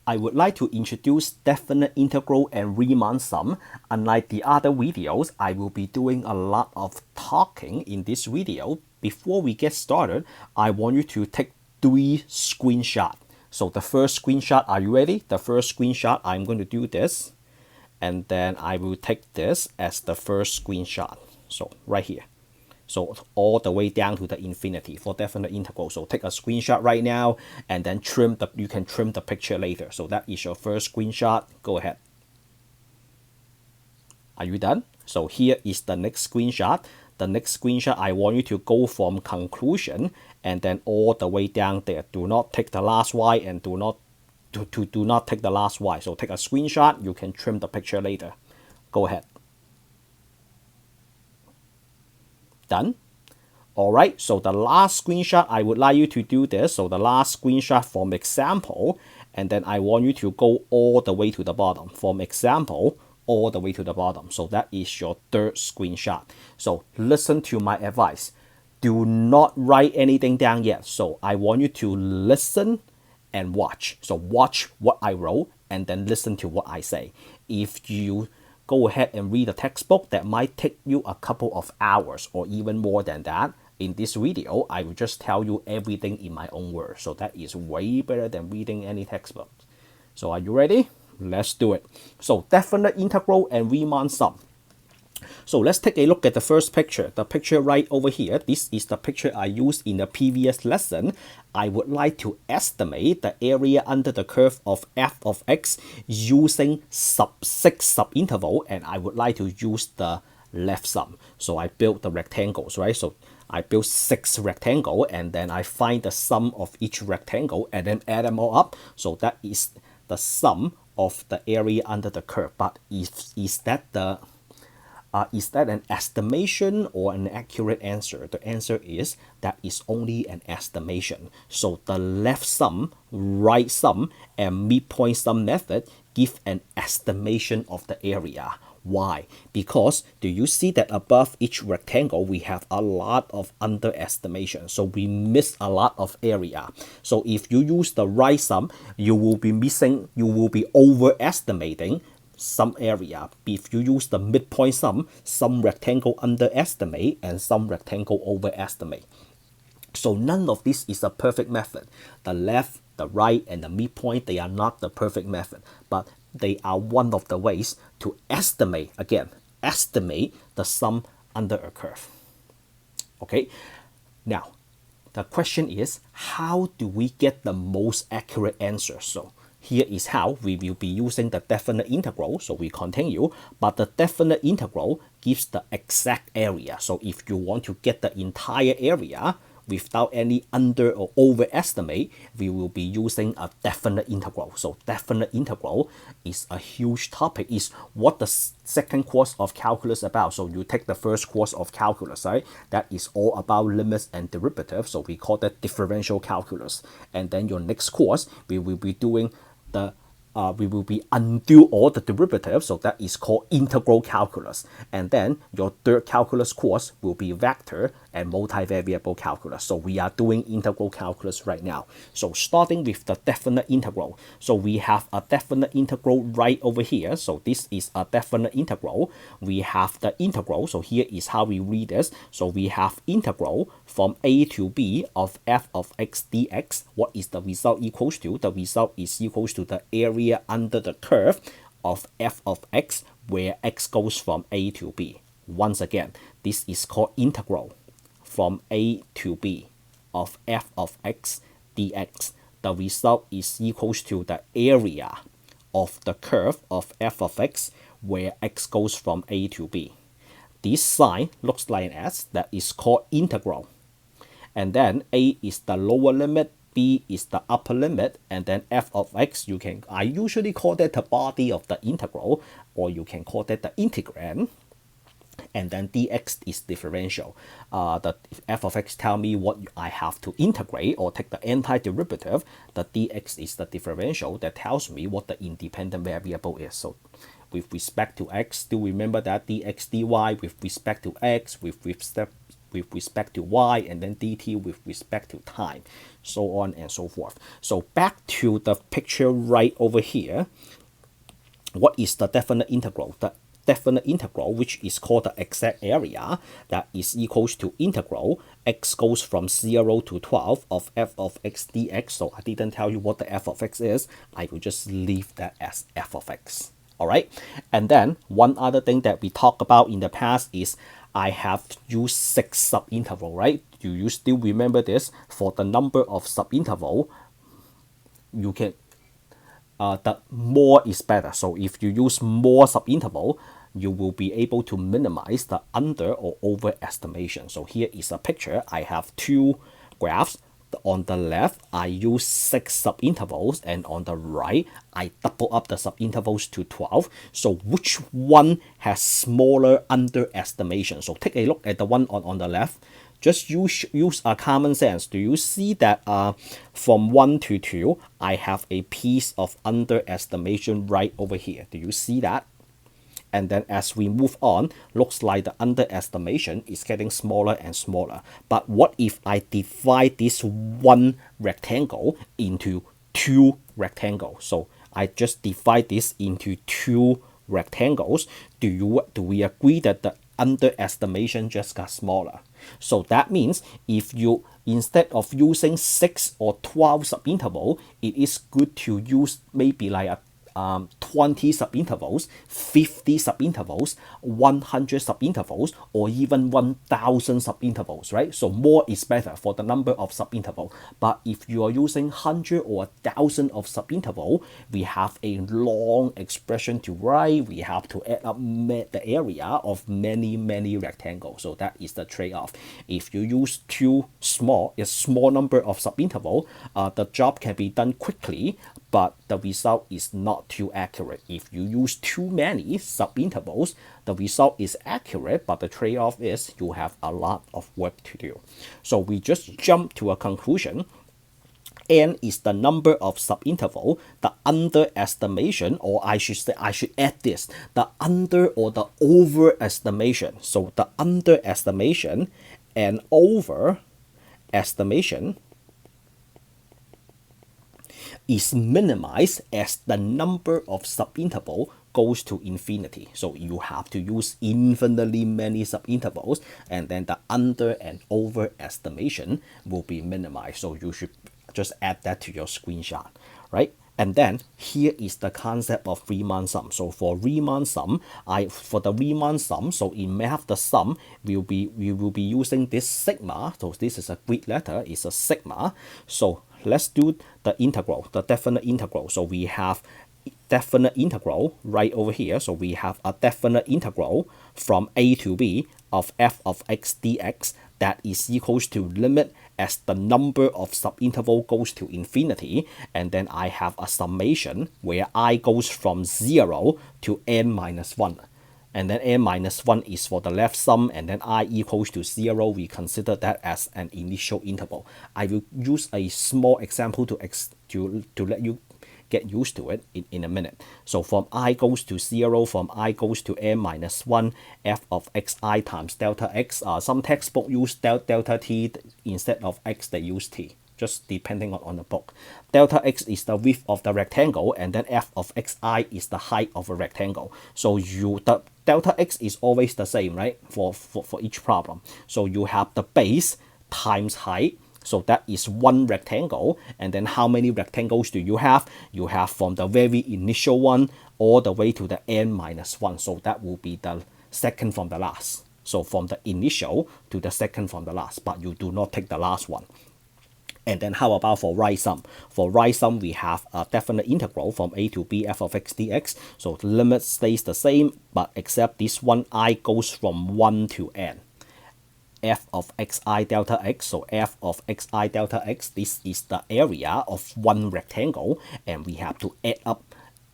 I would like to introduce definite integral and Riemann sum. Unlike the other videos, I will be doing a lot of talking in this video. Before we get started, I want you to take 3 screenshots. So the first screenshot, are you ready? The first screenshot, I'm going to do this. And then I will take this as the first screenshot. So right here. So all the way down to the infinity for definite integral. So take a screenshot right now and then you can trim the picture later. So that is your first screenshot. Go ahead. Are you done? So here is the next screenshot. The next screenshot, I want you to go from conclusion and then all the way down there. Do not take the last Y and do not take the last Y. So take a screenshot. You can trim the picture later. Go ahead. Done. All right, so the last screenshot, I would like you to do this. So the last screenshot from example, and then I want you to go all the way to the bottom. From example, all the way to the bottom. So that is your third screenshot. So listen to my advice. Do not write anything down yet. So I want you to listen and watch. So watch what I wrote and then listen to what I say. If you go ahead and read a textbook, that might take you a couple of hours or even more than that. In this video, I will just tell you everything in my own words. So that is way better than reading any textbook. So are you ready? Let's do it. So definite integral and Riemann sum. So let's take a look at the first picture. The picture right over here. This is the picture I used in the previous lesson. I would like to estimate the area under the curve of f of x using sub-6 subinterval, and I would like to use the left sum. So I built the rectangles, right? So I built 6 rectangles and then I find the sum of each rectangle and then add them all up. So that is the sum of the area under the curve. But is that an estimation or an accurate answer? The answer is that is only an estimation. So the left sum, right sum, and midpoint sum method give an estimation of the area. Why? Because do you see that above each rectangle we have a lot of underestimation, so we miss a lot of area. So if you use the right sum, you will be overestimating some area. If you use the midpoint sum, some rectangle underestimate and some rectangle overestimate. So none of this is a perfect method. The left, the right, and the midpoint, they are not the perfect method, but they are one of the ways to estimate the sum under a curve. Okay, now the question is, how do we get the most accurate answer? So here is how. We will be using the definite integral. So we continue, but the definite integral gives the exact area. So if you want to get the entire area without any under or overestimate, we will be using a definite integral. So definite integral is a huge topic. Is what the second course of calculus about. So you take the first course of calculus, right? That is all about limits and derivatives. So we call that differential calculus. And then your next course, we will be doing we will be undo all the derivatives, so that is called integral calculus. And then your third calculus course will be vector and multivariable calculus. So we are doing integral calculus right now. So starting with the definite integral. So we have a definite integral right over here. So this is a definite integral. We have the integral. So here is how we read this. So we have integral from a to b of f of x dx. What is the result equals to? The result is equals to the area under the curve of f of x, where x goes from a to b. Once again, this is called integral from a to b of f of x dx. The result is equals to the area of the curve of f of x, where x goes from a to b. This sign looks like an S. That is called integral. And then a is the lower limit, b is the upper limit, and then f of x, I usually call that the body of the integral, or you can call that the integrand. And then dx is differential. The f of x tell me what I have to integrate or take the antiderivative. The dx is the differential that tells me what the independent variable is. So with respect to x, still remember that dx dy with respect to x with with respect to y, and then dt with respect to time, so on and so forth. So back to the picture right over here. What is the definite integral? The definite integral, which is called the exact area, that is equals to integral x goes from 0 to 12 of f of x dx. So I didn't tell you what the f of x is. I will just leave that as f of x. All right. And then one other thing that we talked about in the past is I have used 6 subinterval, right? Do you still remember this? For the number of subinterval, you can the more is better. So if you use more subinterval, you will be able to minimize the under or over estimation. So here is a picture. I have 2 graphs. On the left, I use 6 subintervals, and on the right, I double up the subintervals to 12. So which one has smaller underestimation? So take a look at the one on the left. Just use a common sense. Do you see that from 1 to 2, I have a piece of underestimation right over here? Do you see that? And then as we move on, looks like the underestimation is getting smaller and smaller. But what if I divide this one rectangle into 2 rectangles? So I just divide this into 2 rectangles. Do we agree that the underestimation just got smaller? So that means if you, instead of using 6 or 12 subinterval, it is good to use maybe like a 20 subintervals, 50 subintervals, 100 subintervals, or even 1000 subintervals, right? So more is better for the number of subinterval. But if you are using 100 or 1000 of subinterval, we have a long expression to write. We have to add up the area of many rectangles. So that is the trade-off. If you use a small number of subinterval, the job can be done quickly, but the result is not too accurate. If you use too many subintervals, the result is accurate, but the trade-off is you have a lot of work to do. So we just jump to a conclusion. N is the number of subinterval, the underestimation, or I should add this, the under or the overestimation. So the underestimation and overestimation is minimized as the number of subinterval goes to infinity. So you have to use infinitely many subintervals, and then the under and over estimation will be minimized. So you should just add that to your screenshot, right? And then here is the concept of Riemann sum. So for Riemann sum, so in math, the sum we will be using this sigma. So this is a Greek letter, it's a sigma. So let's do the integral, the definite integral. So we have definite integral right over here. So we have a definite integral from a to b of f of x dx that is equals to limit as the number of subinterval goes to infinity, and then I have a summation where I goes from 0 to n minus 1. And then n minus 1 is for the left sum, and then I equals to 0. We consider that as an initial interval. I will use a small example to let you get used to it in a minute. So from I goes to 0, from I goes to n minus 1, f of xi times delta x. Some textbook use delta t instead of x, they use t, just depending on the book. Delta x is the width of the rectangle, and then f of xi is the height of a rectangle. So the delta x is always the same, right, for each problem. So you have the base times height. So that is one rectangle, and then how many rectangles do you have? You have from the very initial one all the way to the n minus 1. So that will be the second from the last. So from the initial to the second from the last, but you do not take the last one. And then how about for right sum? For right sum, we have a definite integral from a to b f of x dx. So the limit stays the same, but except this one, I goes from 1 to n. F of xi delta x. So f of xi delta x, this is the area of one rectangle, and we have to add up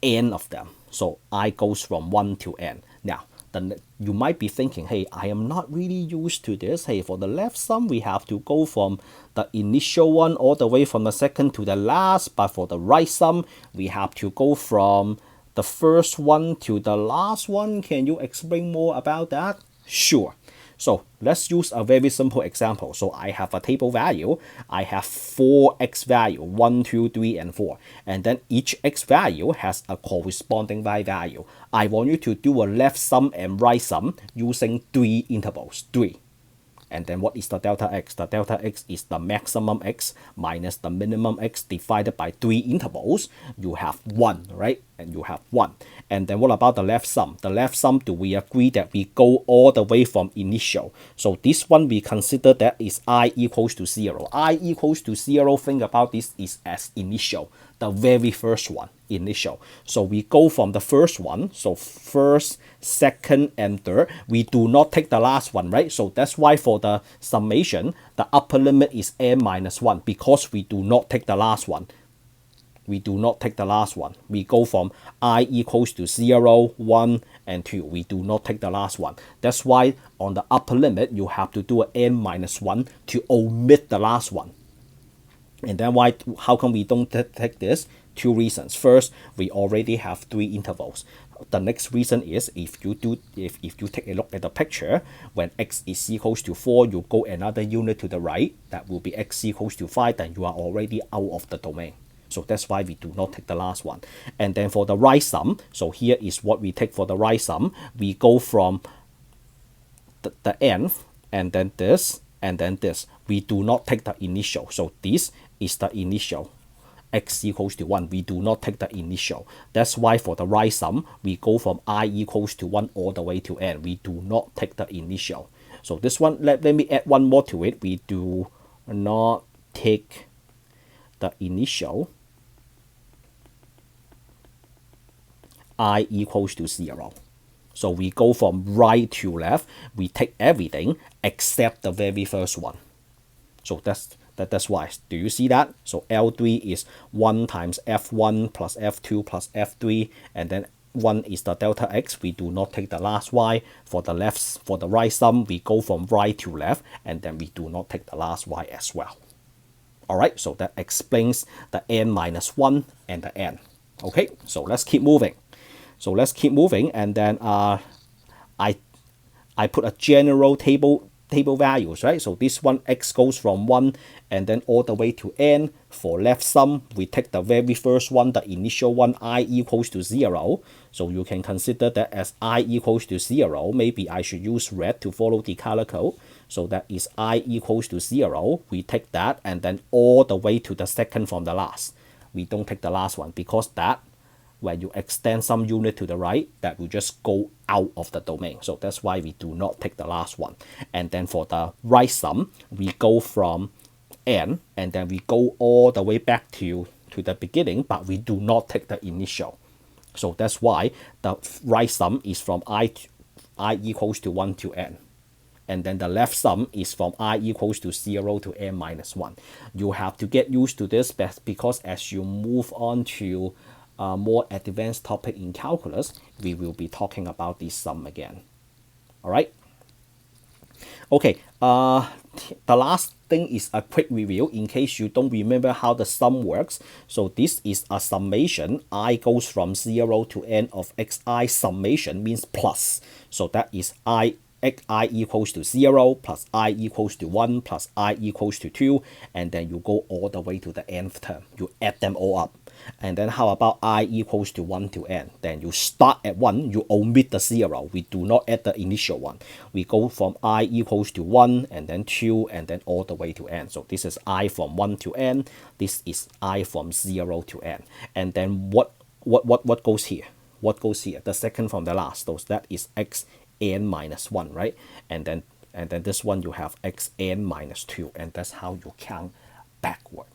n of them. So I goes from 1 to n. Now, then you might be thinking, hey, I am not really used to this. Hey, for the left sum, we have to go from the initial one all the way from the second to the last. But for the right sum, we have to go from the first one to the last one. Can you explain more about that? Sure. So let's use a very simple example. So I have a table value. I have 4 x value, 1, 2, 3, and 4. And then each x value has a corresponding y value. I want you to do a left sum and right sum using 3 intervals, 3. And then what is the delta x? The delta x is the maximum x minus the minimum x divided by 3 intervals. You have 1, right? And you have 1. And then what about the left sum? The left sum, do we agree that we go all the way from initial? So this one we consider that is I equals to 0. I equals to 0, think about this is as initial. The very first one, initial. So we go from the first one, so first, second, and third. We do not take the last one, right? So that's why for the summation, the upper limit is n minus 1 because we do not take the last one. We do not take the last one. We go from I equals to 0, 1, and 2. We do not take the last one. That's why on the upper limit, you have to do an n minus 1 to omit the last one. And then how come we don't take this? 2 reasons. First, we already have 3 intervals. The next reason is if you take a look at the picture, when x is equals to 4, you go another unit to the right, that will be x equals to 5, then you are already out of the domain. So that's why we do not take the last one. And then for the right sum, so here is what we take for the right sum. We go from the nth, and then this, and then this. We do not take the initial. So this is the initial, x equals to 1. We do not take the initial. That's why for the right sum, we go from I equals to 1 all the way to n. We do not take the initial. So this one, let me add one more to it. We do not take the initial I equals to 0. So we go from right to left. We take everything except the very first one. So that's why. Do you see that? So L3 is 1 times F1 plus F2 plus F3, and then 1 is the delta x. We do not take the last y. For the right sum, we go from right to left, and then we do not take the last y as well. Alright, so that explains the n minus 1 and the n. Okay, so let's keep moving. And then I put a general table values, right? So this one, x goes from 1 and then all the way to n. For left sum, we take the very first one, the initial one, I equals to 0. So you can consider that as I equals to 0. Maybe I should use red to follow the color code. So that is I equals to 0. We take that and then all the way to the second from the last. We don't take the last one because that, when you extend some unit to the right, that will just go out of the domain. So that's why we do not take the last one. And then for the right sum, we go from n, and then we go all the way back to the beginning, but we do not take the initial. So that's why the right sum is from I equals to 1 to n. And then the left sum is from I equals to 0 to n minus 1. You have to get used to this because as you move on to more advanced topic in calculus, we will be talking about this sum again. All right. Okay. The last thing is a quick review in case you don't remember how the sum works. So this is a summation. I goes from 0 to n of xi. Summation means plus. So that is I equals to 0 plus I equals to 1 plus I equals to 2, and then you go all the way to the nth term. You add them all up. And then how about I equals to 1 to n? Then you start at 1, you omit the 0. We do not add the initial one. We go from I equals to 1, and then 2, and then all the way to n. So this is I from 1 to n. This is I from 0 to n. And then what goes here? What goes here? The second from the last. So that is x n minus 1, right? And then this one you have x n minus 2, and that's how you count backward.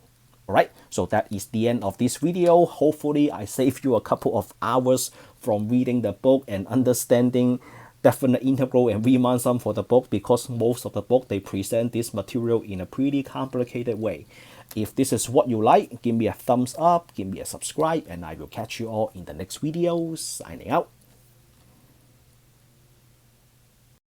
Alright, so that is the end of this video. Hopefully I saved you a couple of hours from reading the book and understanding definite integral and Riemann sum for the book, because most of the book they present this material in a pretty complicated way. If this is what you like, give me a thumbs up, give me a subscribe, and I will catch you all in the next video. Signing out.